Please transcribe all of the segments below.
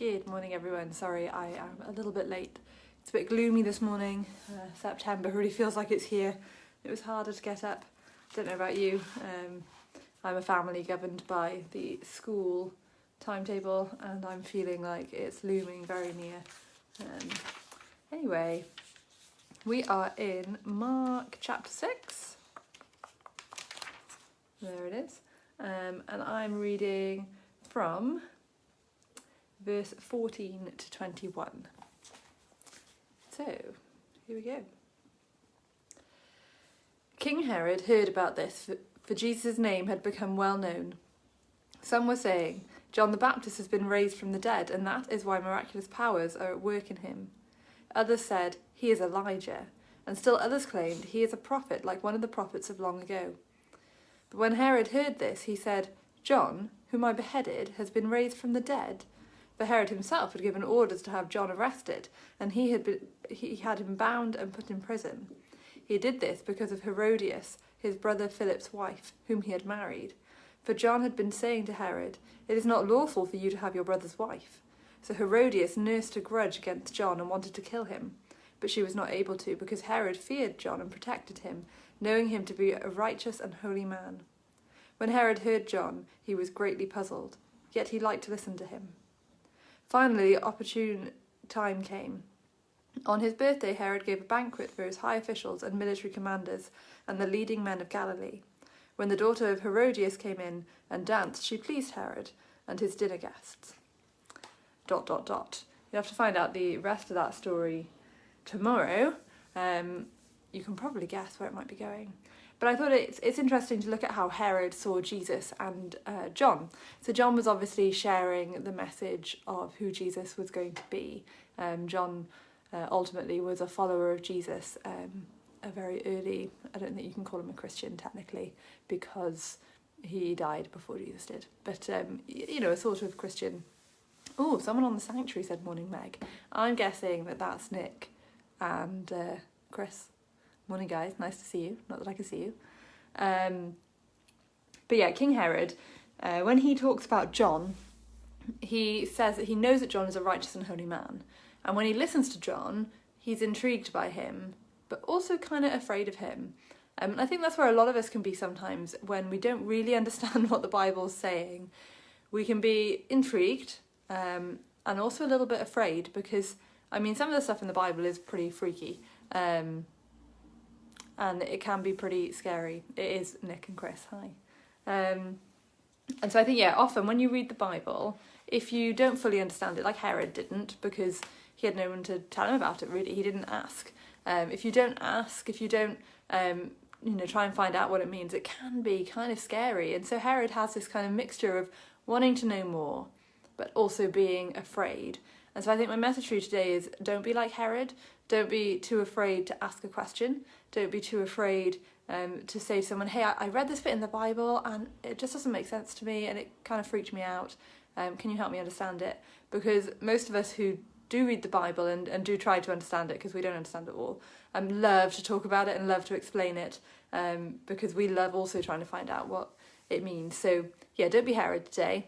Good morning everyone, sorry I am a little bit late. It's a bit gloomy this morning, September really feels like it's here. It was harder to get up, don't know about you. I'm a family governed by the school timetable and I'm feeling like it's looming very near. Anyway, we are in Mark chapter 6, there it is, and I'm reading from verse 14 to 21. So, here we go. King Herod heard about this, for Jesus' name had become well known. Some were saying, John the Baptist has been raised from the dead, and that is why miraculous powers are at work in him. Others said, he is Elijah, and still others claimed he is a prophet like one of the prophets of long ago. But when Herod heard this, he said, John, whom I beheaded, has been raised from the dead. For Herod himself had given orders to have John arrested, and he had him bound and put in prison. He did this because of Herodias, his brother Philip's wife, whom he had married. For John had been saying to Herod, it is not lawful for you to have your brother's wife. So Herodias nursed a grudge against John and wanted to kill him. But she was not able to, because Herod feared John and protected him, knowing him to be a righteous and holy man. When Herod heard John, he was greatly puzzled, yet he liked to listen to him. Finally, the opportune time came. On his birthday, Herod gave a banquet for his high officials and military commanders and the leading men of Galilee. When the daughter of Herodias came in and danced, she pleased Herod and his dinner guests. ... You have to find out the rest of that story tomorrow. You can probably guess where it might be going. But I thought it's interesting to look at how Herod saw Jesus and John. So John was obviously sharing the message of who Jesus was going to be. John ultimately was a follower of Jesus, a very early, I don't think you can call him a Christian technically, because he died before Jesus did. But, you know, a sort of Christian. Oh, someone on the sanctuary said morning Meg. I'm guessing that that's Nick and Chris. Morning guys, nice to see you. Not that I can see you. But yeah, King Herod, when he talks about John, he says that he knows that John is a righteous and holy man. And when he listens to John, he's intrigued by him, but also kind of afraid of him. I think that's where a lot of us can be sometimes when we don't really understand what the Bible's saying. We can be intrigued and also a little bit afraid because, I mean, some of the stuff in the Bible is pretty freaky. And it can be pretty scary. It is Nick and Chris, hi. And so I think, yeah, often when you read the Bible, if you don't fully understand it, like Herod didn't, because he had no one to tell him about it, really, he didn't ask. If you don't ask, if you don't, try and find out what it means, it can be kind of scary. And so Herod has this kind of mixture of wanting to know more, but also being afraid. And so I think my message for you today is don't be like Herod. Don't be too afraid to ask a question. Don't be too afraid to say to someone, hey, I read this bit in the Bible and it just doesn't make sense to me and it kind of freaked me out. Can you help me understand it? Because most of us who do read the Bible and do try to understand it, because we don't understand it all, love to talk about it and love to explain it, because we love also trying to find out what it means. So yeah, don't be Herod today.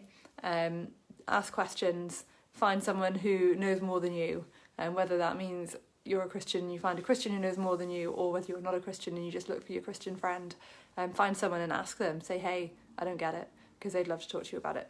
Ask questions. Find someone who knows more than you, and whether that means you're a Christian, you find a Christian who knows more than you, or whether you're not a Christian and you just look for your Christian friend, find someone and ask them, say, hey, I don't get it, because they'd love to talk to you about it.